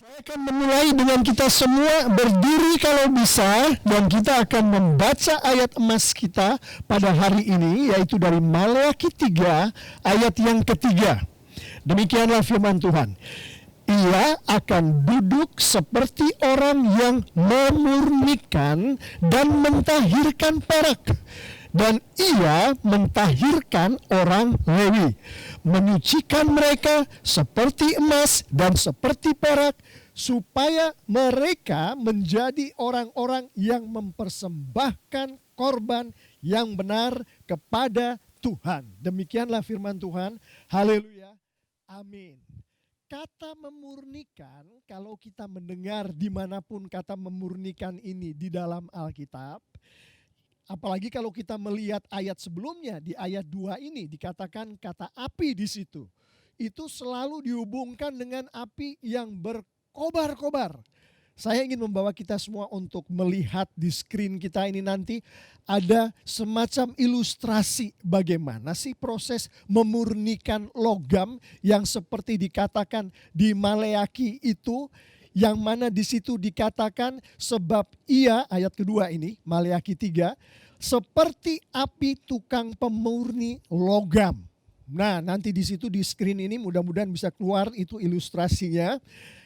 Saya akan memulai dengan kita semua berdiri kalau bisa, dan kita akan membaca ayat emas kita pada hari ini, yaitu dari Maleakhi 3 ayat yang ketiga. Demikianlah firman Tuhan. Ia akan duduk seperti orang yang memurnikan dan mentahirkan perak. Dan ia mentahirkan orang Lewi, menyucikan mereka seperti emas dan seperti perak, supaya mereka menjadi orang-orang yang mempersembahkan korban yang benar kepada Tuhan. Demikianlah firman Tuhan. Haleluya. Amin. Kata memurnikan, kalau kita mendengar dimanapun kata memurnikan ini di dalam Alkitab, apalagi kalau kita melihat ayat sebelumnya, di ayat 2 ini dikatakan kata api di situ. Itu selalu dihubungkan dengan api yang berkobar-kobar. Saya ingin membawa kita semua untuk melihat di screen kita ini nanti ada semacam ilustrasi bagaimana sih proses memurnikan logam yang seperti dikatakan di Maleakhi itu, yang mana di situ dikatakan sebab ia, ayat kedua ini, Maleakhi 3, seperti api tukang pemurni logam. Nah, nanti di situ di screen ini mudah-mudahan bisa keluar itu ilustrasinya.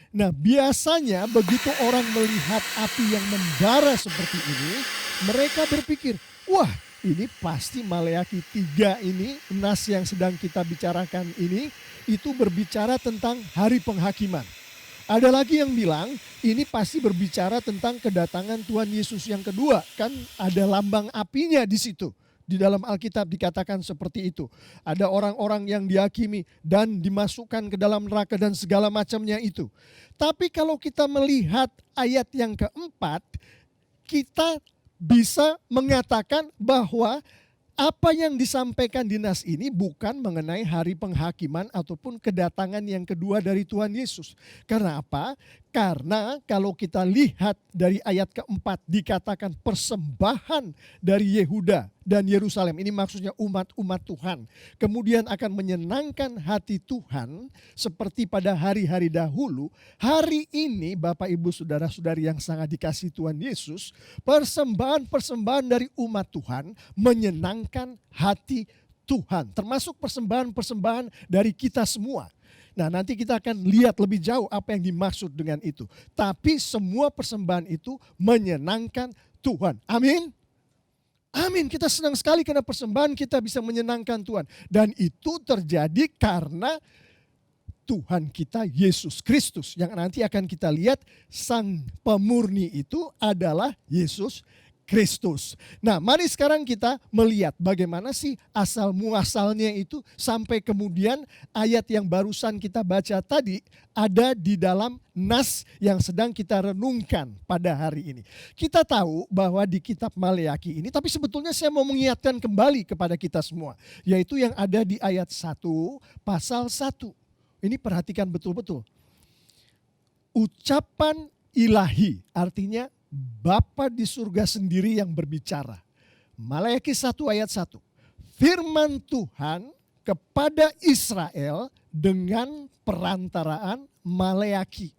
Nah, biasanya begitu orang melihat api yang membara seperti ini, mereka berpikir, wah, ini pasti Maleakhi 3 ini, nas yang sedang kita bicarakan ini, itu berbicara tentang hari penghakiman. Ada lagi yang bilang ini pasti berbicara tentang kedatangan Tuhan Yesus yang kedua. Kan ada lambang apinya di situ. Di dalam Alkitab dikatakan seperti itu. Ada orang-orang yang dihakimi dan dimasukkan ke dalam neraka dan segala macamnya itu. Tapi kalau kita melihat ayat yang keempat, kita bisa mengatakan bahwa apa yang disampaikan di nas ini bukan mengenai hari penghakiman ataupun kedatangan yang kedua dari Tuhan Yesus. Karena apa? Karena kalau kita lihat dari ayat keempat dikatakan persembahan dari Yehuda dan Yerusalem. Ini maksudnya umat-umat Tuhan. Kemudian akan menyenangkan hati Tuhan seperti pada hari-hari dahulu. Hari ini Bapak Ibu Saudara-saudari yang sangat dikasihi Tuhan Yesus, persembahan-persembahan dari umat Tuhan menyenangkan hati Tuhan. Termasuk persembahan-persembahan dari kita semua. Nah, nanti kita akan lihat lebih jauh apa yang dimaksud dengan itu. Tapi semua persembahan itu menyenangkan Tuhan. Amin. Amin, kita senang sekali karena persembahan kita bisa menyenangkan Tuhan. Dan itu terjadi karena Tuhan kita Yesus Kristus. Yang nanti akan kita lihat sang pemurni itu adalah Yesus Kristus. Nah, mari sekarang kita melihat bagaimana sih asal muasalnya itu sampai kemudian ayat yang barusan kita baca tadi ada di dalam nas yang sedang kita renungkan pada hari ini. Kita tahu bahwa di kitab Maleakhi ini, tapi sebetulnya saya mau mengingatkan kembali kepada kita semua, yaitu yang ada di ayat 1 pasal 1. Ini perhatikan betul-betul. Ucapan ilahi, artinya Bapa di surga sendiri yang berbicara. Maleakhi 1 ayat 1. Firman Tuhan kepada Israel dengan perantaraan Maleakhi.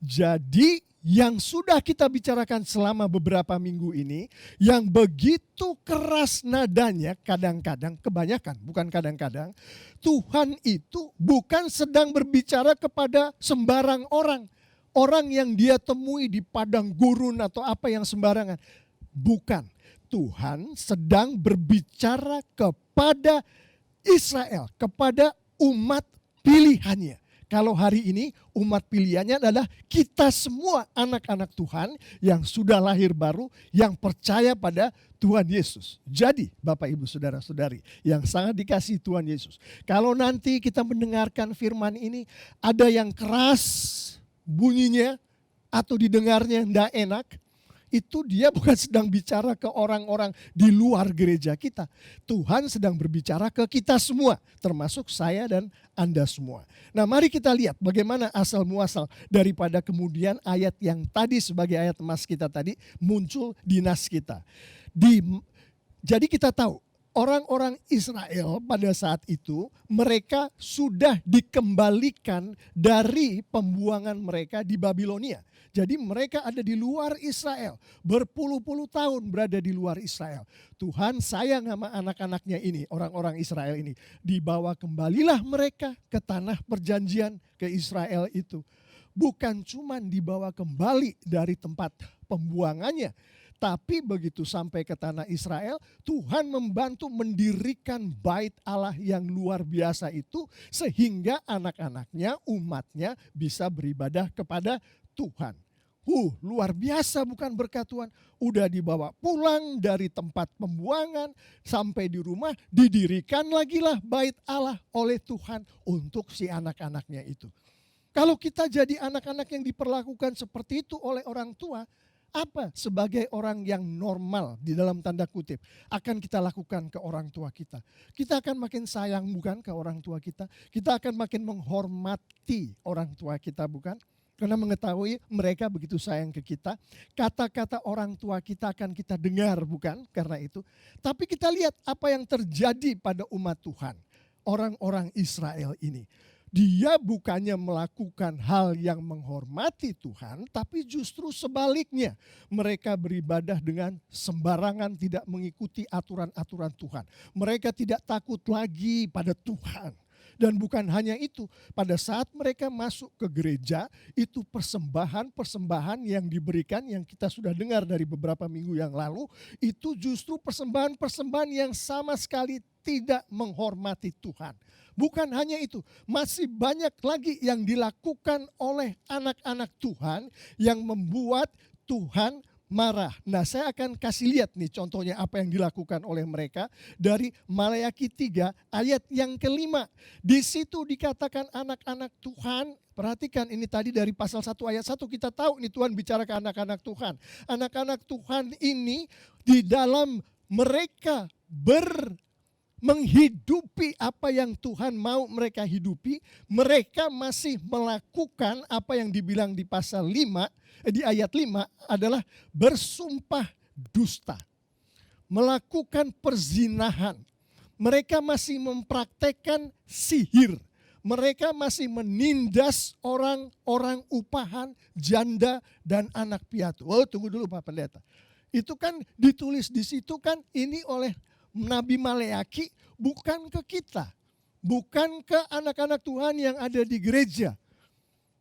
Jadi yang sudah kita bicarakan selama beberapa minggu ini, yang begitu keras nadanya kadang-kadang, kebanyakan bukan kadang-kadang, Tuhan itu bukan sedang berbicara kepada sembarang orang. Orang yang dia temui di padang gurun atau apa yang sembarangan. Bukan. Tuhan sedang berbicara kepada Israel, kepada umat pilihannya. Kalau hari ini umat pilihannya adalah kita semua anak-anak Tuhan yang sudah lahir baru, yang percaya pada Tuhan Yesus. Jadi Bapak Ibu Saudara-saudari yang sangat dikasihi Tuhan Yesus. Kalau nanti kita mendengarkan firman ini ada yang keras bunyinya atau didengarnya tidak enak, itu dia bukan sedang bicara ke orang-orang di luar gereja kita. Tuhan sedang berbicara ke kita semua, termasuk saya dan Anda semua. Nah, mari kita lihat bagaimana asal muasal daripada kemudian ayat yang tadi sebagai ayat emas kita tadi muncul di nas kita. Jadi kita tahu orang-orang Israel pada saat itu mereka sudah dikembalikan dari pembuangan mereka di Babilonia. Jadi mereka ada di luar Israel, berpuluh-puluh tahun berada di luar Israel. Tuhan sayang sama anak-anaknya ini, orang-orang Israel ini. Dibawa kembalilah mereka ke tanah perjanjian, ke Israel itu. Bukan cuma dibawa kembali dari tempat pembuangannya, tapi begitu sampai ke tanah Israel, Tuhan membantu mendirikan bait Allah yang luar biasa itu, sehingga anak-anaknya, umatnya bisa beribadah kepada Tuhan. Luar biasa bukan berkat Tuhan. Udah dibawa pulang dari tempat pembuangan sampai di rumah, didirikan lagi lah bait Allah oleh Tuhan untuk si anak-anaknya itu. Kalau kita jadi anak-anak yang diperlakukan seperti itu oleh orang tua, apa sebagai orang yang normal di dalam tanda kutip akan kita lakukan ke orang tua kita? Kita akan makin sayang bukan ke orang tua kita? Kita akan makin menghormati orang tua kita bukan? Karena mengetahui mereka begitu sayang ke kita. Kata-kata orang tua kita akan kita dengar bukan karena itu. Tapi kita lihat apa yang terjadi pada umat Tuhan. Orang-orang Israel ini. Dia bukannya melakukan hal yang menghormati Tuhan, tapi justru sebaliknya. Mereka beribadah dengan sembarangan, tidak mengikuti aturan-aturan Tuhan. Mereka tidak takut lagi pada Tuhan. Dan bukan hanya itu, pada saat mereka masuk ke gereja, itu persembahan-persembahan yang diberikan, yang kita sudah dengar dari beberapa minggu yang lalu, itu justru persembahan-persembahan yang sama sekali tidak menghormati Tuhan. Bukan hanya itu, masih banyak lagi yang dilakukan oleh anak-anak Tuhan yang membuat Tuhan marah. Nah, saya akan kasih lihat nih contohnya apa yang dilakukan oleh mereka dari Maleakhi 3 ayat yang kelima. Di situ dikatakan anak-anak Tuhan, perhatikan ini tadi dari pasal 1 ayat 1 kita tahu nih Tuhan bicara ke anak-anak Tuhan. Anak-anak Tuhan ini di dalam mereka menghidupi apa yang Tuhan mau mereka hidupi, mereka masih melakukan apa yang dibilang di pasal 5, di ayat 5 adalah bersumpah dusta, melakukan perzinahan. Mereka masih mempraktekkan sihir. Mereka masih menindas orang-orang upahan, janda dan anak piatu. Oh, tunggu dulu Pak Pendeta. Itu kan ditulis di situ kan ini oleh Nabi Maleakhi, bukan ke kita, bukan ke anak-anak Tuhan yang ada di gereja.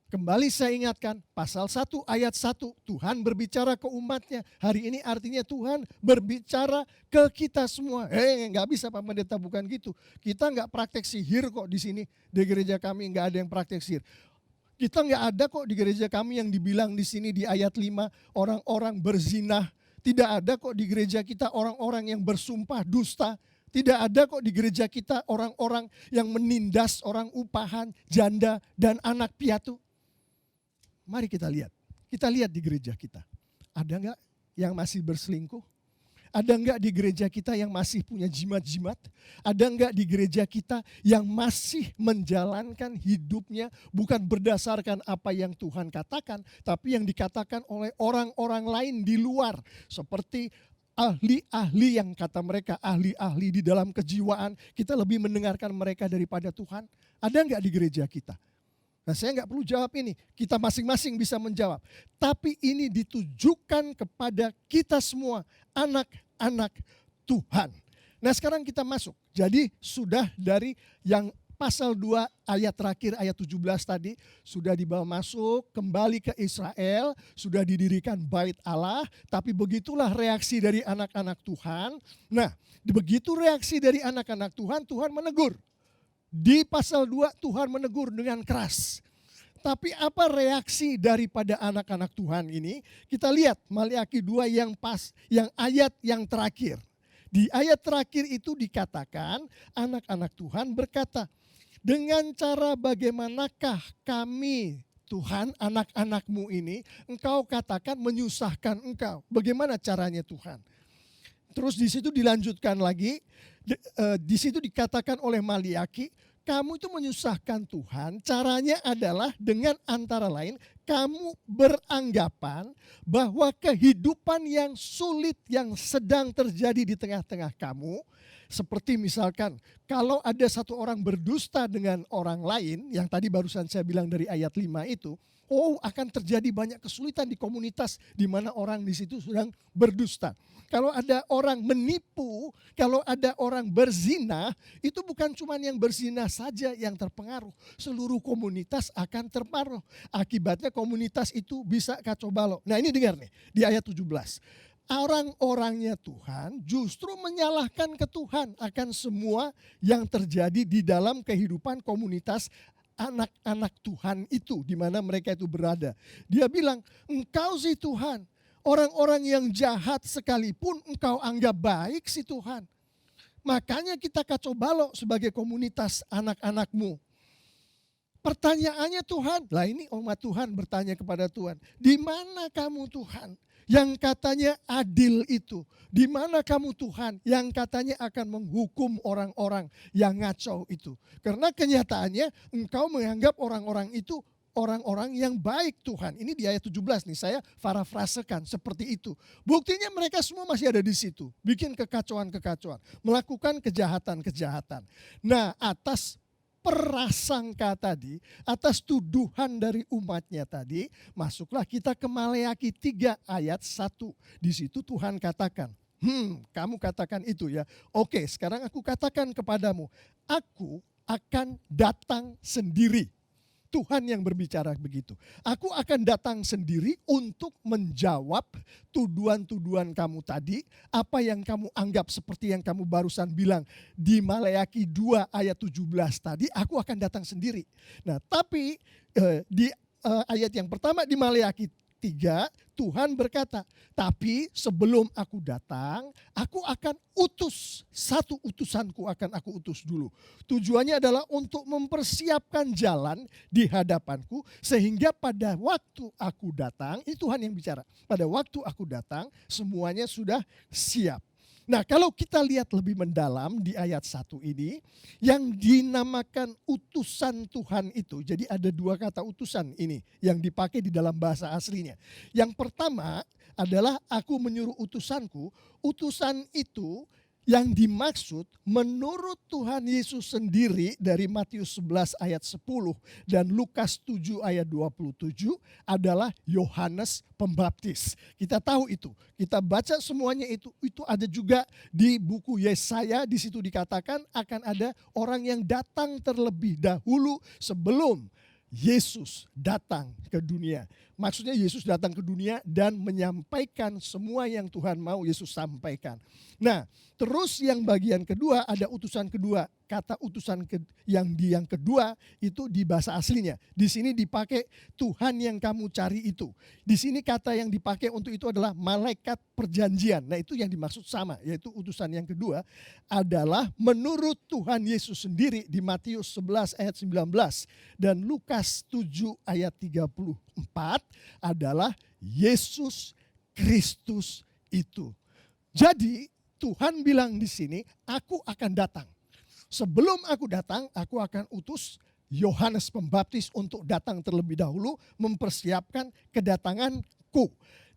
Kembali saya ingatkan, pasal 1 ayat 1, Tuhan berbicara ke umatnya. Hari ini artinya Tuhan berbicara ke kita semua. Nggak bisa Pak Pendeta, bukan gitu. Kita nggak praktek sihir kok di sini. Di gereja kami nggak ada yang praktek sihir. Kita nggak ada kok di gereja kami yang dibilang di sini di ayat 5, orang-orang berzinah. Tidak ada kok di gereja kita orang-orang yang bersumpah dusta. Tidak ada kok di gereja kita orang-orang yang menindas orang upahan, janda, dan anak piatu. Mari kita lihat. Kita lihat di gereja kita. Ada nggak yang masih berselingkuh? Ada nggak di gereja kita yang masih punya jimat-jimat? Ada nggak di gereja kita yang masih menjalankan hidupnya bukan berdasarkan apa yang Tuhan katakan, tapi yang dikatakan oleh orang-orang lain di luar. Seperti ahli-ahli yang kata mereka, ahli-ahli di dalam kejiwaan. Kita lebih mendengarkan mereka daripada Tuhan. Ada nggak di gereja kita? Nah, saya nggak perlu jawab ini, kita masing-masing bisa menjawab. Tapi ini ditujukan kepada kita semua, anak-anak Tuhan. Nah, sekarang kita masuk. Jadi sudah dari yang pasal 2 ayat terakhir, ayat 17 tadi, sudah dibawa masuk, kembali ke Israel, sudah didirikan bait Allah, tapi begitulah reaksi dari anak-anak Tuhan. Nah, begitu reaksi dari anak-anak Tuhan, Tuhan menegur. Di pasal 2 Tuhan menegur dengan keras. Tapi apa reaksi daripada anak-anak Tuhan ini? Kita lihat Maleakhi 2 yang ayat yang terakhir. Di ayat terakhir itu dikatakan anak-anak Tuhan berkata, dengan cara bagaimanakah kami Tuhan anak-anakmu ini engkau katakan menyusahkan engkau. Bagaimana caranya Tuhan? Terus di situ dilanjutkan lagi, di situ dikatakan oleh Maleakhi, kamu itu menyusahkan Tuhan, caranya adalah dengan antara lain kamu beranggapan bahwa kehidupan yang sulit yang sedang terjadi di tengah-tengah kamu, seperti misalkan kalau ada satu orang berdusta dengan orang lain, yang tadi barusan saya bilang dari ayat 5 itu, akan terjadi banyak kesulitan di komunitas di mana orang di situ sedang berdusta. Kalau ada orang menipu, kalau ada orang berzina, itu bukan cuma yang berzina saja yang terpengaruh. Seluruh komunitas akan terpengaruh. Akibatnya komunitas itu bisa kacau balau. Nah, ini dengar nih di ayat 17. Orang-orangnya Tuhan justru menyalahkan ke Tuhan akan semua yang terjadi di dalam kehidupan komunitas anak-anak Tuhan itu, di mana mereka itu berada. Dia bilang, engkau sih Tuhan, orang-orang yang jahat sekalipun engkau anggap baik sih Tuhan. Makanya kita kacau balau sebagai komunitas anak-anakmu. Pertanyaannya Tuhan, lah ini umat Tuhan bertanya kepada Tuhan, di mana kamu Tuhan yang katanya adil itu? Di mana kamu Tuhan yang katanya akan menghukum orang-orang yang ngacau itu? Karena kenyataannya engkau menganggap orang-orang itu orang-orang yang baik Tuhan. Ini di ayat 17 nih, saya parafrasekan seperti itu. Buktinya mereka semua masih ada di situ. Bikin kekacauan-kekacauan, melakukan kejahatan-kejahatan. Nah, atas prasangka tadi, atas tuduhan dari umatnya tadi, masuklah kita ke Maleakhi 3 ayat 1. Di situ Tuhan katakan, kamu katakan itu ya. Oke, sekarang aku katakan kepadamu, aku akan datang sendiri. Tuhan yang berbicara begitu. Aku akan datang sendiri untuk menjawab tuduhan-tuduhan kamu tadi. Apa yang kamu anggap seperti yang kamu barusan bilang di Maleakhi 2 ayat 17 tadi. Aku akan datang sendiri. Nah, tapi di ayat yang pertama di Maleakhi 3, Tuhan berkata, tapi sebelum aku datang, aku akan utus, satu utusanku akan aku utus dulu. Tujuannya adalah untuk mempersiapkan jalan di hadapanku, sehingga pada waktu aku datang, ini Tuhan yang bicara, pada waktu aku datang, semuanya sudah siap. Nah, kalau kita lihat lebih mendalam di ayat 1 ini, yang dinamakan utusan Tuhan itu, jadi ada 2 kata utusan ini yang dipakai di dalam bahasa aslinya. Yang pertama adalah aku menyuruh utusanku, utusan itu yang dimaksud menurut Tuhan Yesus sendiri dari Matius 11 ayat 10 dan Lukas 7 ayat 27 adalah Yohanes Pembaptis. Kita tahu itu, kita baca semuanya itu ada juga di buku Yesaya, di situ dikatakan akan ada orang yang datang terlebih dahulu sebelum Yesus datang ke dunia. Maksudnya Yesus datang ke dunia dan menyampaikan semua yang Tuhan mau Yesus sampaikan. Nah, terus yang bagian kedua ada utusan kedua. Kata utusan yang kedua itu di bahasa aslinya. Di sini dipakai Tuhan yang kamu cari itu. Di sini kata yang dipakai untuk itu adalah malaikat perjanjian. Nah, itu yang dimaksud sama, yaitu utusan yang kedua adalah menurut Tuhan Yesus sendiri di Matius 11 ayat 19 dan Lukas 7 ayat 34 adalah Yesus Kristus itu. Jadi Tuhan bilang di sini, aku akan datang. Sebelum aku datang, aku akan utus Yohanes Pembaptis untuk datang terlebih dahulu mempersiapkan kedatanganku.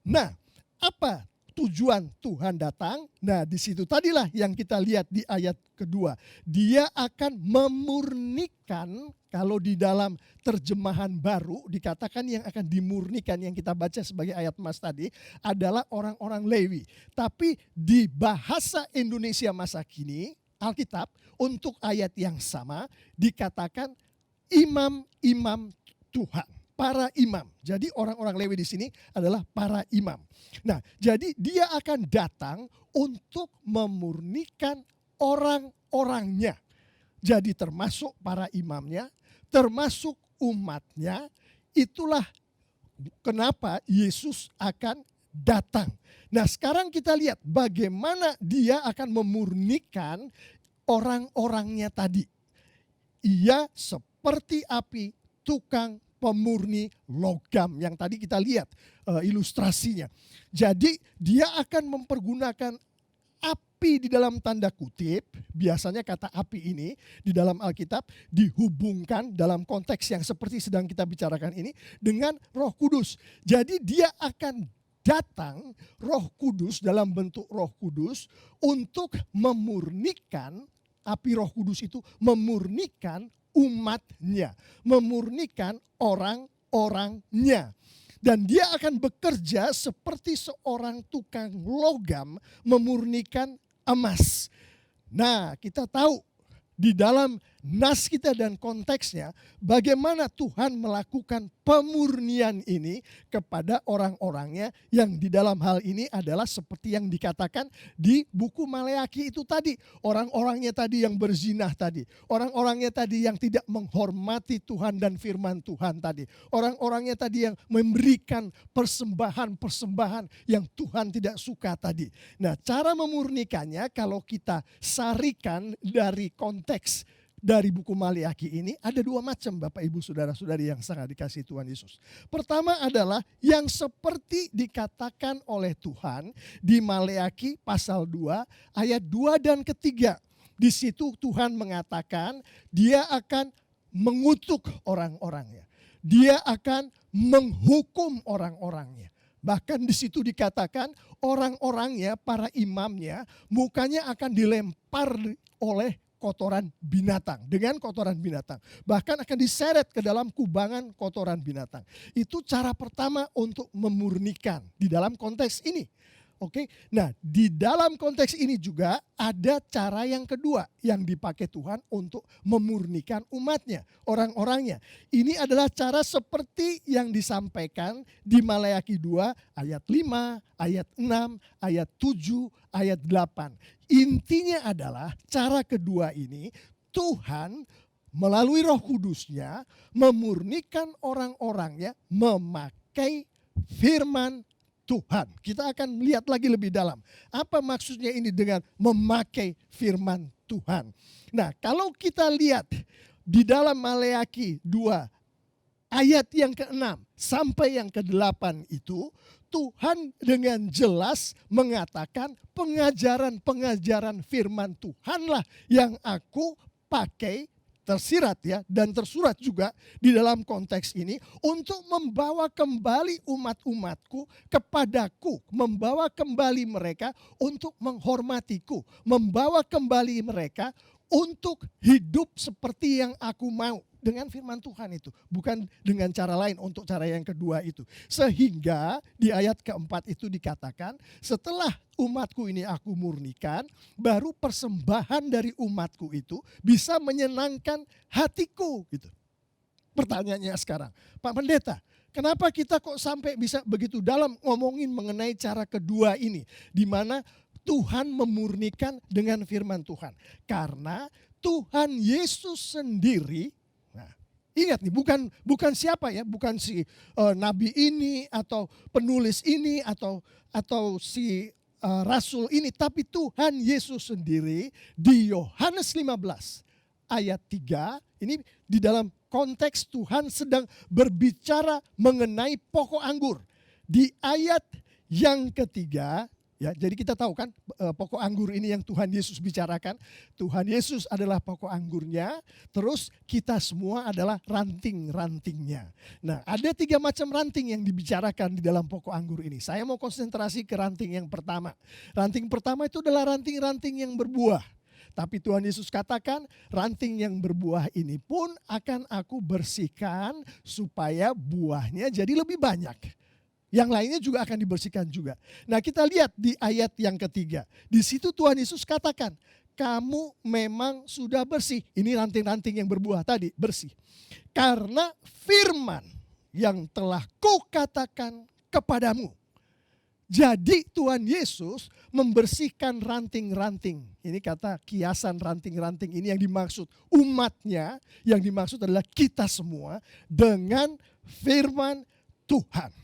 Nah, apa tujuan Tuhan datang? Nah, di situ tadilah yang kita lihat di ayat kedua. Dia akan memurnikan, kalau di dalam terjemahan baru dikatakan yang akan dimurnikan yang kita baca sebagai ayat emas tadi adalah orang-orang Lewi. Tapi di bahasa Indonesia masa kini, Alkitab untuk ayat yang sama dikatakan imam-imam Tuhan. Para imam. Jadi orang-orang Lewi di sini adalah para imam. Nah, jadi dia akan datang untuk memurnikan orang-orangnya. Jadi termasuk para imamnya, termasuk umatnya. Itulah kenapa Yesus akan datang. Nah, sekarang kita lihat bagaimana dia akan memurnikan orang-orangnya tadi. Ia seperti api, tukang pemurni logam yang tadi kita lihat ilustrasinya. Jadi dia akan mempergunakan api api di dalam tanda kutip, biasanya kata api ini di dalam Alkitab dihubungkan dalam konteks yang seperti sedang kita bicarakan ini dengan Roh Kudus. Jadi dia akan datang Roh Kudus dalam bentuk Roh Kudus untuk memurnikan, api Roh Kudus itu memurnikan umatnya, memurnikan orang-orangnya. Dan dia akan bekerja seperti seorang tukang logam memurnikan emas. Nah, kita tahu di dalam nas kita dan konteksnya bagaimana Tuhan melakukan pemurnian ini kepada orang-orangnya yang di dalam hal ini adalah seperti yang dikatakan di buku Maleaki itu tadi. Orang-orangnya tadi yang berzinah tadi. Orang-orangnya tadi yang tidak menghormati Tuhan dan firman Tuhan tadi. Orang-orangnya tadi yang memberikan persembahan-persembahan yang Tuhan tidak suka tadi. Nah, cara memurnikannya kalau kita sarikan dari konteks dari buku Maleaki ini ada dua macam Bapak Ibu Saudara-saudari yang sangat dikasihi Tuhan Yesus. Pertama adalah yang seperti dikatakan oleh Tuhan di Maleaki pasal 2 ayat 2 dan ketiga. Di situ Tuhan mengatakan dia akan mengutuk orang-orangnya. Dia akan menghukum orang-orangnya. Bahkan di situ dikatakan orang-orangnya, para imamnya, mukanya akan dilempar oleh kotoran binatang, dengan kotoran binatang. Bahkan akan diseret ke dalam kubangan kotoran binatang. Itu cara pertama untuk memurnikan di dalam konteks ini. Oke, nah di dalam konteks ini juga ada cara yang kedua yang dipakai Tuhan untuk memurnikan umatnya, orang-orangnya. Ini adalah cara seperti yang disampaikan di Maleaki 2 ayat 5, ayat 6, ayat 7, ayat 8. Intinya adalah cara kedua ini Tuhan melalui Roh Kudusnya memurnikan orang-orangnya memakai firman Tuhan. Kita akan melihat lagi lebih dalam. Apa maksudnya ini dengan memakai firman Tuhan? Nah, kalau kita lihat di dalam Maleaki 2 ayat yang ke-6 sampai yang ke-8 itu, Tuhan dengan jelas mengatakan pengajaran-pengajaran firman Tuhanlah yang aku pakai, tersirat ya, dan tersurat juga di dalam konteks ini untuk membawa kembali umat-umatku kepadaku, membawa kembali mereka untuk menghormatiku, membawa kembali mereka untuk hidup seperti yang aku mau. Dengan firman Tuhan itu, bukan dengan cara lain untuk cara yang kedua itu. Sehingga di ayat keempat itu dikatakan, setelah umatku ini aku murnikan, baru persembahan dari umatku itu bisa menyenangkan hatiku. Gitu. Pertanyaannya sekarang, Pak Pendeta, kenapa kita kok sampai bisa begitu dalam ngomongin mengenai cara kedua ini, di mana Tuhan memurnikan dengan firman Tuhan? Karena Tuhan Yesus sendiri, ingat nih, bukan siapa ya, bukan si nabi ini atau penulis ini atau si rasul ini, tapi Tuhan Yesus sendiri di Yohanes 15 ayat 3, ini di dalam konteks Tuhan sedang berbicara mengenai pokok anggur. Di ayat yang ketiga, ya, jadi kita tahu kan pokok anggur ini yang Tuhan Yesus bicarakan. Tuhan Yesus adalah pokok anggurnya, terus kita semua adalah ranting-rantingnya. Nah, ada 3 macam ranting yang dibicarakan di dalam pokok anggur ini. Saya mau konsentrasi ke ranting yang pertama. Ranting pertama itu adalah ranting-ranting yang berbuah. Tapi Tuhan Yesus katakan ranting yang berbuah ini pun akan aku bersihkan supaya buahnya jadi lebih banyak. Yang lainnya juga akan dibersihkan juga. Nah, kita lihat di ayat yang ketiga. Di situ Tuhan Yesus katakan, kamu memang sudah bersih. Ini ranting-ranting yang berbuah tadi, bersih. Karena firman yang telah kukatakan kepadamu. Jadi Tuhan Yesus membersihkan ranting-ranting. Ini kata kiasan ranting-ranting ini yang dimaksud umatnya. Yang dimaksud adalah kita semua dengan firman Tuhan.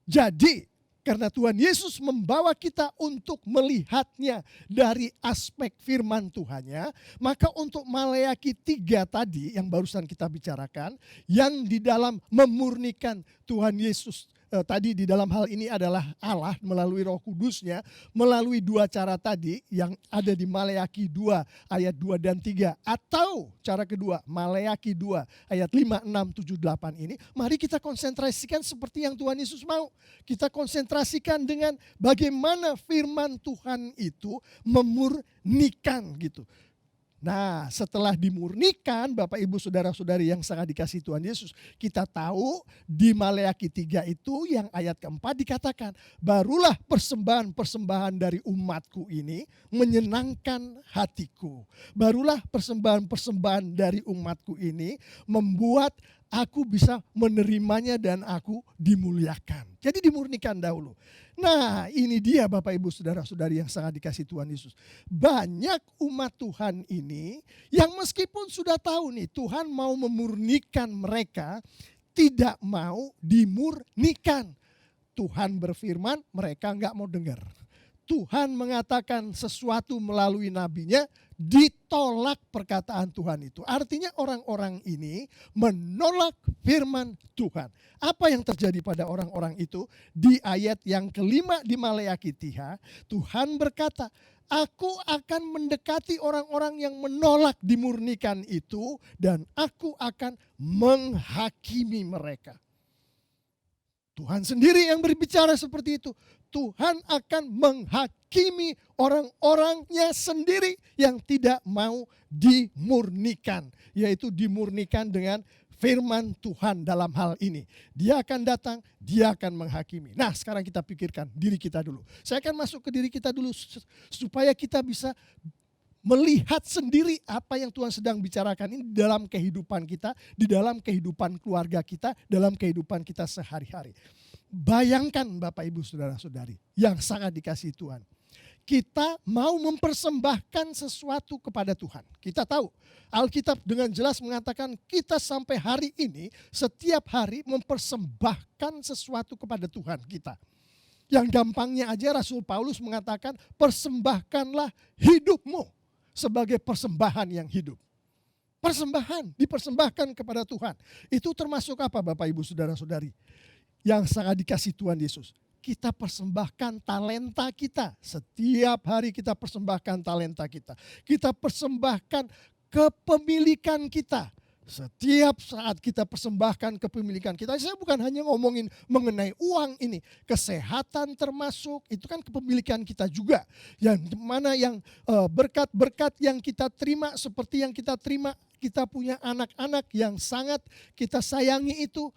Jadi karena Tuhan Yesus membawa kita untuk melihatnya dari aspek firman Tuhannya, maka untuk Maleaki 3 tadi yang barusan kita bicarakan, yang di dalam memurnikan Tuhan Yesus, tadi di dalam hal ini adalah Allah melalui Roh Kudusnya, melalui dua cara tadi yang ada di Maleakhi 2 ayat 2 dan 3, atau cara kedua Maleakhi 2 ayat 5, 6, 7, 8 ini, mari kita konsentrasikan seperti yang Tuhan Yesus mau. Kita konsentrasikan dengan bagaimana firman Tuhan itu memurnikan gitu. Nah, setelah dimurnikan, Bapak Ibu Saudara-saudari yang sangat dikasihi Tuhan Yesus, kita tahu di Maleakhi 3 itu yang ayat keempat dikatakan, barulah persembahan-persembahan dari umatku ini menyenangkan hatiku. Barulah persembahan-persembahan dari umatku ini membuat aku bisa menerimanya dan aku dimuliakan. Jadi dimurnikan dahulu. Nah, ini dia Bapak Ibu Saudara-saudari yang sangat dikasihi Tuhan Yesus. Banyak umat Tuhan ini yang meskipun sudah tahu nih Tuhan mau memurnikan mereka, tidak mau dimurnikan. Tuhan berfirman, mereka enggak mau dengar. Tuhan mengatakan sesuatu melalui nabinya, ditolak perkataan Tuhan itu. Artinya orang-orang ini menolak firman Tuhan. Apa yang terjadi pada orang-orang itu? Di ayat yang kelima di Maleakhi 3, Tuhan berkata, aku akan mendekati orang-orang yang menolak dimurnikan itu dan aku akan menghakimi mereka. Tuhan sendiri yang berbicara seperti itu. Tuhan akan menghakimi orang-orangnya sendiri yang tidak mau dimurnikan. Yaitu dimurnikan dengan firman Tuhan dalam hal ini. Dia akan datang, dia akan menghakimi. Nah, sekarang kita pikirkan diri kita dulu. Saya akan masuk ke diri kita dulu supaya kita bisa melihat sendiri apa yang Tuhan sedang bicarakan ini dalam kehidupan kita, di dalam kehidupan keluarga kita, dalam kehidupan kita sehari-hari. Bayangkan Bapak Ibu Saudara-saudari yang sangat dikasihi Tuhan. Kita mau mempersembahkan sesuatu kepada Tuhan. Kita tahu Alkitab dengan jelas mengatakan kita sampai hari ini setiap hari mempersembahkan sesuatu kepada Tuhan kita. Yang gampangnya aja Rasul Paulus mengatakan persembahkanlah hidupmu sebagai persembahan yang hidup. Persembahan, dipersembahkan kepada Tuhan. Itu termasuk apa Bapak Ibu Saudara-saudari? Yang sangat dikasihi Tuhan Yesus. Kita persembahkan talenta kita. Setiap hari kita persembahkan talenta kita. Kita persembahkan kepemilikan kita. Setiap saat kita persembahkan kepemilikan kita, saya bukan hanya ngomongin mengenai uang ini, kesehatan termasuk, itu kan kepemilikan kita juga. Yang mana yang berkat-berkat yang kita terima, seperti yang kita terima, kita punya anak-anak yang sangat kita sayangi itu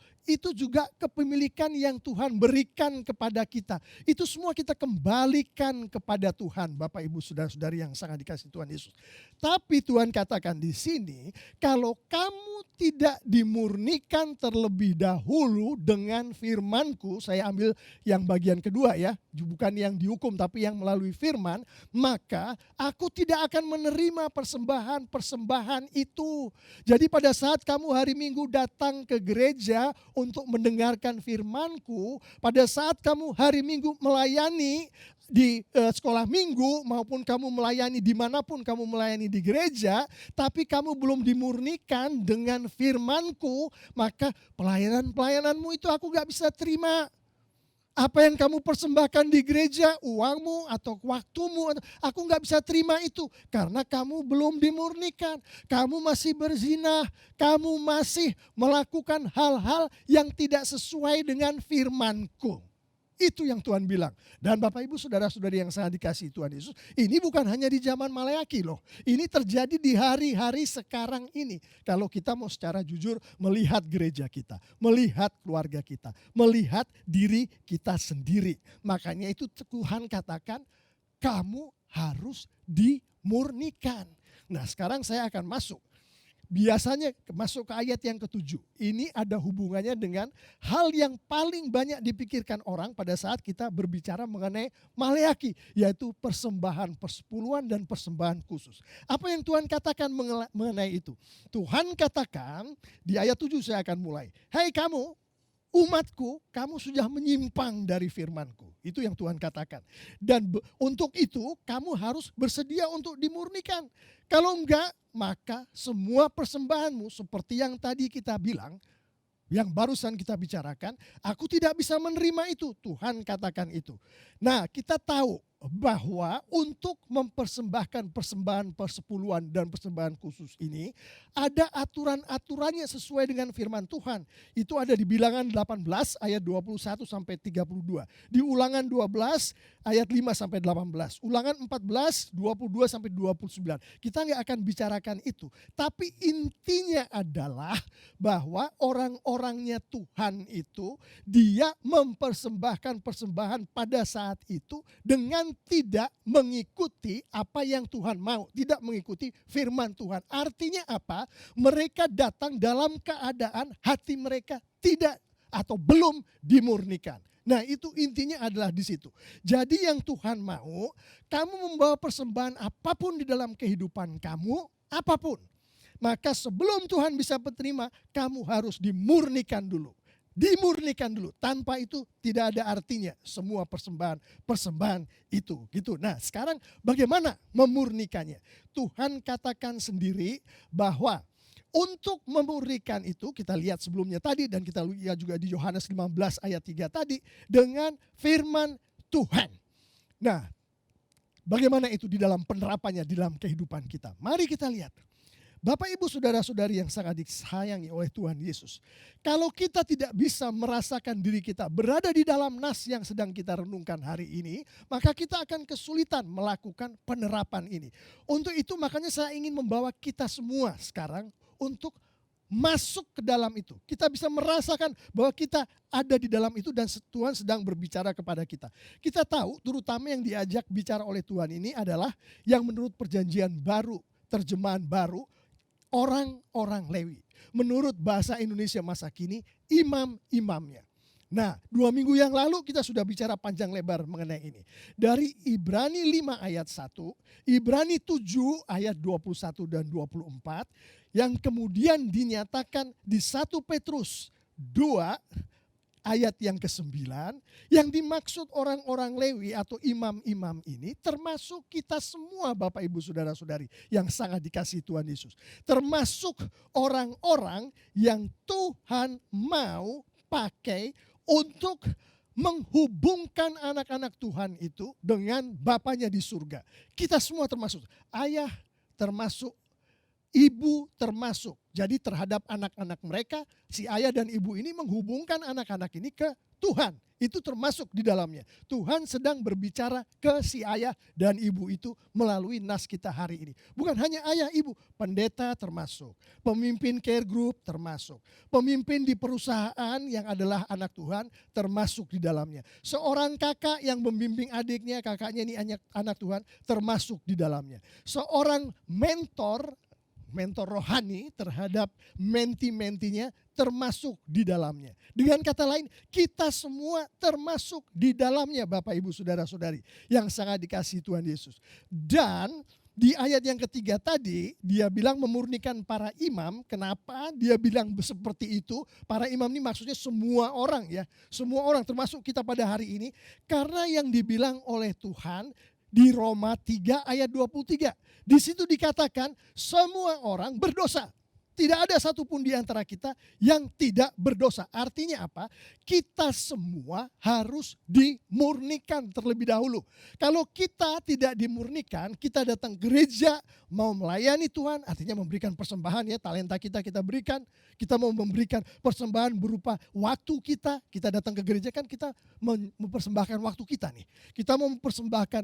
juga kepemilikan yang Tuhan berikan kepada kita. Itu semua kita kembalikan kepada Tuhan, Bapak Ibu Saudara-saudari yang sangat dikasihi Tuhan Yesus. Tapi Tuhan katakan di sini, kalau kamu tidak dimurnikan terlebih dahulu dengan firman-Ku, saya ambil yang bagian kedua ya, bukan yang dihukum tapi yang melalui firman, maka aku tidak akan menerima persembahan-persembahan itu. Jadi pada saat kamu hari Minggu datang ke gereja untuk mendengarkan firman-Ku, pada saat kamu hari Minggu melayani di sekolah minggu maupun kamu melayani dimanapun kamu melayani di gereja, tapi kamu belum dimurnikan dengan firman-Ku, maka pelayanan-pelayananmu itu aku gak bisa terima. Apa yang kamu persembahkan di gereja, uangmu atau waktumu, aku gak bisa terima itu. Karena kamu belum dimurnikan. Kamu masih berzina, kamu masih melakukan hal-hal yang tidak sesuai dengan firman-Ku. Itu yang Tuhan bilang. Dan Bapak Ibu Saudara-saudari yang sangat dikasihi Tuhan Yesus, ini bukan hanya di zaman Maleakhi loh. Ini terjadi di hari-hari sekarang ini. Kalau kita mau secara jujur melihat gereja kita, melihat keluarga kita, melihat diri kita sendiri. Makanya itu Tuhan katakan, kamu harus dimurnikan. Nah, sekarang saya akan masuk. Biasanya masuk ke ayat yang ke-7. Ini ada hubungannya dengan hal yang paling banyak dipikirkan orang pada saat kita berbicara mengenai Maleakhi, yaitu persembahan persepuluhan dan persembahan khusus. Apa yang Tuhan katakan mengenai itu? Tuhan katakan di ayat 7 saya akan mulai. Hai kamu, umatku, kamu sudah menyimpang dari firman-Ku. Itu yang Tuhan katakan. Dan untuk itu kamu harus bersedia untuk dimurnikan. Kalau enggak, maka semua persembahanmu seperti yang tadi kita bilang, yang barusan kita bicarakan, aku tidak bisa menerima itu. Tuhan katakan itu. Nah, kita tahu bahwa untuk mempersembahkan persembahan persepuluhan dan persembahan khusus ini, ada aturan-aturannya sesuai dengan firman Tuhan. Itu ada di Bilangan 18 ayat 21 sampai 32. Di Ulangan 12 ayat 5 sampai 18. Ulangan 14 22 sampai 29. Kita nggak akan bicarakan itu. Tapi intinya adalah bahwa orang-orangnya Tuhan itu, dia mempersembahkan persembahan pada saat itu dengan tidak mengikuti apa yang Tuhan mau, tidak mengikuti firman Tuhan. Artinya apa? Mereka datang dalam keadaan hati mereka tidak atau belum dimurnikan. Nah, itu intinya adalah di situ. Jadi yang Tuhan mau, kamu membawa persembahan apapun di dalam kehidupan kamu, apapun. Maka sebelum Tuhan bisa menerima, kamu harus dimurnikan dulu. Dimurnikan dulu. Tanpa itu tidak ada artinya semua persembahan itu gitu. Nah, sekarang bagaimana memurnikannya? Tuhan katakan sendiri bahwa untuk memurnikan itu, kita lihat sebelumnya tadi dan kita lihat juga di Yohanes 15 ayat 3 tadi, dengan firman Tuhan. Nah, bagaimana itu di dalam penerapannya di dalam kehidupan kita? Mari kita lihat. Bapak, Ibu, Saudara-saudari yang sangat disayangi oleh Tuhan Yesus. Kalau kita tidak bisa merasakan diri kita berada di dalam nas yang sedang kita renungkan hari ini, maka kita akan kesulitan melakukan penerapan ini. Untuk itu makanya saya ingin membawa kita semua sekarang untuk masuk ke dalam itu. Kita bisa merasakan bahwa kita ada di dalam itu dan Tuhan sedang berbicara kepada kita. Kita tahu terutama yang diajak bicara oleh Tuhan ini adalah yang menurut perjanjian baru, terjemahan baru, orang-orang Lewi. Menurut bahasa Indonesia masa kini, imam-imamnya. Nah, 2 minggu yang lalu kita sudah bicara panjang lebar mengenai ini. Dari Ibrani 5 ayat 1, Ibrani 7 ayat 21 dan 24, yang kemudian dinyatakan di 1 Petrus 2 ayat yang ke-9, yang dimaksud orang-orang Lewi atau imam-imam ini termasuk kita semua Bapak Ibu Saudara-saudari yang sangat dikasihi Tuhan Yesus. Termasuk orang-orang yang Tuhan mau pakai untuk menghubungkan anak-anak Tuhan itu dengan Bapanya di surga. Kita semua termasuk, ayah termasuk, ibu termasuk. Jadi terhadap anak-anak mereka, si ayah dan ibu ini menghubungkan anak-anak ini ke Tuhan. Itu termasuk di dalamnya. Tuhan sedang berbicara ke si ayah dan ibu itu melalui nas kita hari ini. Bukan hanya ayah ibu, pendeta termasuk. Pemimpin care group termasuk. Pemimpin di perusahaan yang adalah anak Tuhan termasuk di dalamnya. Seorang kakak yang membimbing adiknya, kakaknya ini anak Tuhan termasuk di dalamnya. Seorang mentor rohani terhadap menti-mentinya termasuk di dalamnya. Dengan kata lain, kita semua termasuk di dalamnya Bapak Ibu Saudara-saudari yang sangat dikasihi Tuhan Yesus. Dan di ayat yang ketiga tadi dia bilang memurnikan para imam. Kenapa dia bilang seperti itu? Para imam ini maksudnya semua orang ya. Semua orang termasuk kita pada hari ini. Karena yang dibilang oleh Tuhan di Roma 3 ayat 23. Di situ dikatakan semua orang berdosa. Tidak ada satupun di antara kita yang tidak berdosa. Artinya apa? Kita semua harus dimurnikan terlebih dahulu. Kalau kita tidak dimurnikan, kita datang gereja mau melayani Tuhan, artinya memberikan persembahan ya, talenta kita berikan. Kita mau memberikan persembahan berupa waktu kita. Kita datang ke gereja kan kita mempersembahkan waktu kita nih. Kita mau mempersembahkan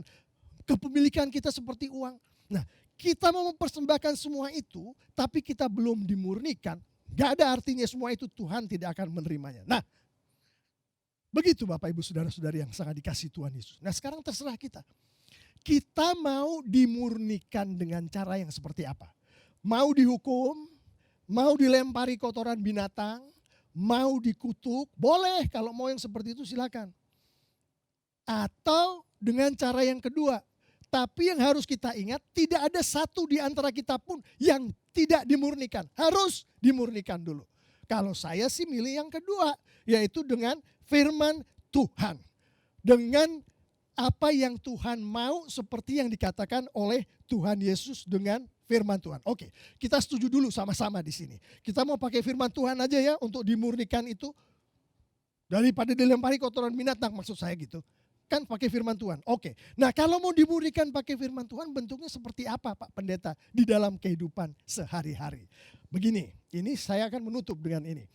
kepemilikan kita seperti uang. Nah, kita mau mempersembahkan semua itu, tapi kita belum dimurnikan. Gak ada artinya semua itu, Tuhan tidak akan menerimanya. Nah, begitu Bapak Ibu Saudara-saudari yang sangat dikasihi Tuhan Yesus. Nah, sekarang terserah kita. Kita mau dimurnikan dengan cara yang seperti apa? Mau dihukum, mau dilempari kotoran binatang, mau dikutuk, boleh. Kalau mau yang seperti itu silakan. Atau dengan cara yang kedua. Tapi yang harus kita ingat, tidak ada satu di antara kita pun yang tidak dimurnikan. Harus dimurnikan dulu. Kalau saya sih milih yang kedua, yaitu dengan firman Tuhan. Dengan apa yang Tuhan mau seperti yang dikatakan oleh Tuhan Yesus dengan firman Tuhan. Oke, kita setuju dulu sama-sama di sini. Kita mau pakai firman Tuhan aja ya untuk dimurnikan itu. Daripada dilempari kotoran binatang maksud saya gitu. Kan pakai firman Tuhan. Oke. Nah, kalau mau dimurnikan pakai firman Tuhan bentuknya seperti apa Pak Pendeta di dalam kehidupan sehari-hari? Begini, ini saya akan menutup dengan ini.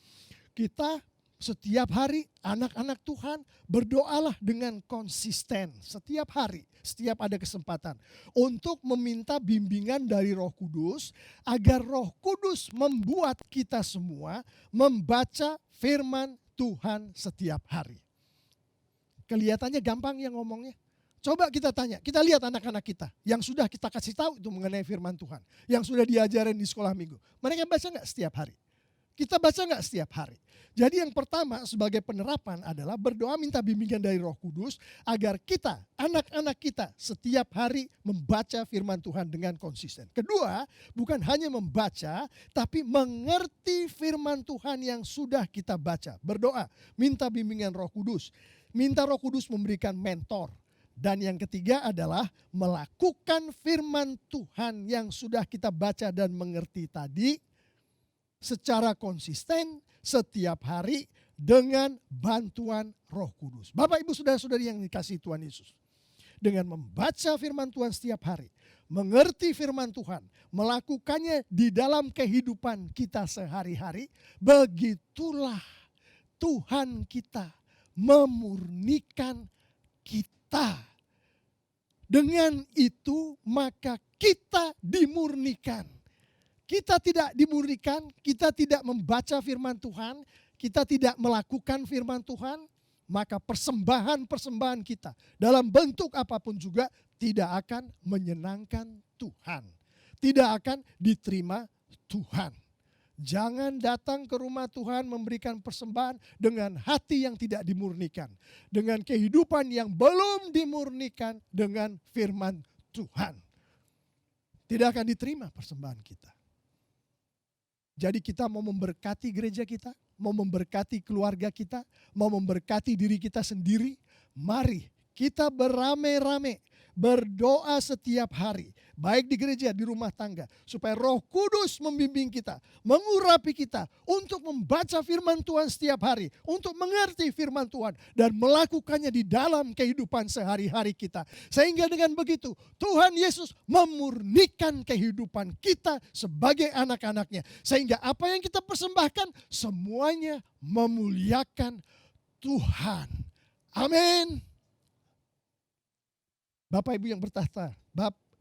Kita setiap hari anak-anak Tuhan berdoalah dengan konsisten setiap hari, setiap ada kesempatan untuk meminta bimbingan dari Roh Kudus agar Roh Kudus membuat kita semua membaca firman Tuhan setiap hari. Kelihatannya gampang ya ngomongnya. Coba kita tanya, kita lihat anak-anak kita yang sudah kita kasih tahu itu mengenai firman Tuhan, yang sudah diajarin di sekolah minggu. Mereka baca nggak setiap hari? Kita baca nggak setiap hari? Jadi yang pertama sebagai penerapan adalah berdoa minta bimbingan dari Roh Kudus agar kita, anak-anak kita setiap hari membaca firman Tuhan dengan konsisten. Kedua, bukan hanya membaca tapi mengerti firman Tuhan yang sudah kita baca. Berdoa, minta bimbingan Roh Kudus. Minta Roh Kudus memberikan mentor. Dan yang ketiga adalah melakukan firman Tuhan yang sudah kita baca dan mengerti tadi secara konsisten setiap hari dengan bantuan Roh Kudus. Bapak Ibu saudara-saudari yang dikasihi Tuhan Yesus. Dengan membaca firman Tuhan setiap hari, mengerti firman Tuhan, melakukannya di dalam kehidupan kita sehari-hari, begitulah Tuhan kita memurnikan kita. Dengan itu maka kita dimurnikan. Kita tidak dimurnikan, kita tidak membaca firman Tuhan, kita tidak melakukan firman Tuhan, maka persembahan-persembahan kita dalam bentuk apapun juga tidak akan menyenangkan Tuhan. Tidak akan diterima Tuhan. Jangan datang ke rumah Tuhan memberikan persembahan dengan hati yang tidak dimurnikan. Dengan kehidupan yang belum dimurnikan dengan firman Tuhan. Tidak akan diterima persembahan kita. Jadi kita mau memberkati gereja kita, mau memberkati keluarga kita, mau memberkati diri kita sendiri. Mari kita beramai-ramai berdoa setiap hari. Baik di gereja, di rumah tangga. Supaya Roh Kudus membimbing kita, mengurapi kita untuk membaca firman Tuhan setiap hari. Untuk mengerti firman Tuhan dan melakukannya di dalam kehidupan sehari-hari kita. Sehingga dengan begitu Tuhan Yesus memurnikan kehidupan kita sebagai anak-anaknya. Sehingga apa yang kita persembahkan semuanya memuliakan Tuhan. Amin. Bapak Ibu yang bertahta,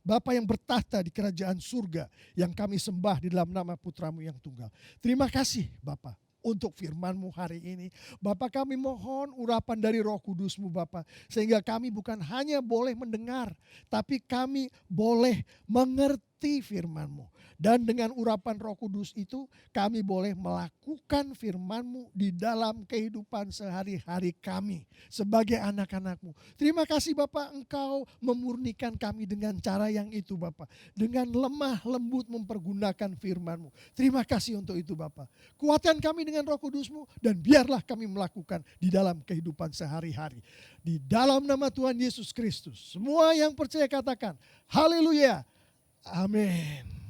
Bapa yang bertahta di kerajaan surga yang kami sembah di dalam nama Putramu yang tunggal. Terima kasih Bapa untuk firman-Mu hari ini. Bapa kami mohon urapan dari Roh Kudus-Mu Bapa. Sehingga kami bukan hanya boleh mendengar, tapi kami boleh mengerti firman-Mu. Dan dengan urapan Roh Kudus itu kami boleh melakukan firman-Mu di dalam kehidupan sehari-hari kami sebagai anak-anak-Mu. Terima kasih Bapak, Engkau memurnikan kami dengan cara yang itu Bapak. Dengan lemah lembut mempergunakan firman-Mu. Terima kasih untuk itu Bapak. Kuatkan kami dengan Roh Kudus-Mu dan biarlah kami melakukan di dalam kehidupan sehari-hari. Di dalam nama Tuhan Yesus Kristus. Semua yang percaya katakan, haleluya, amin.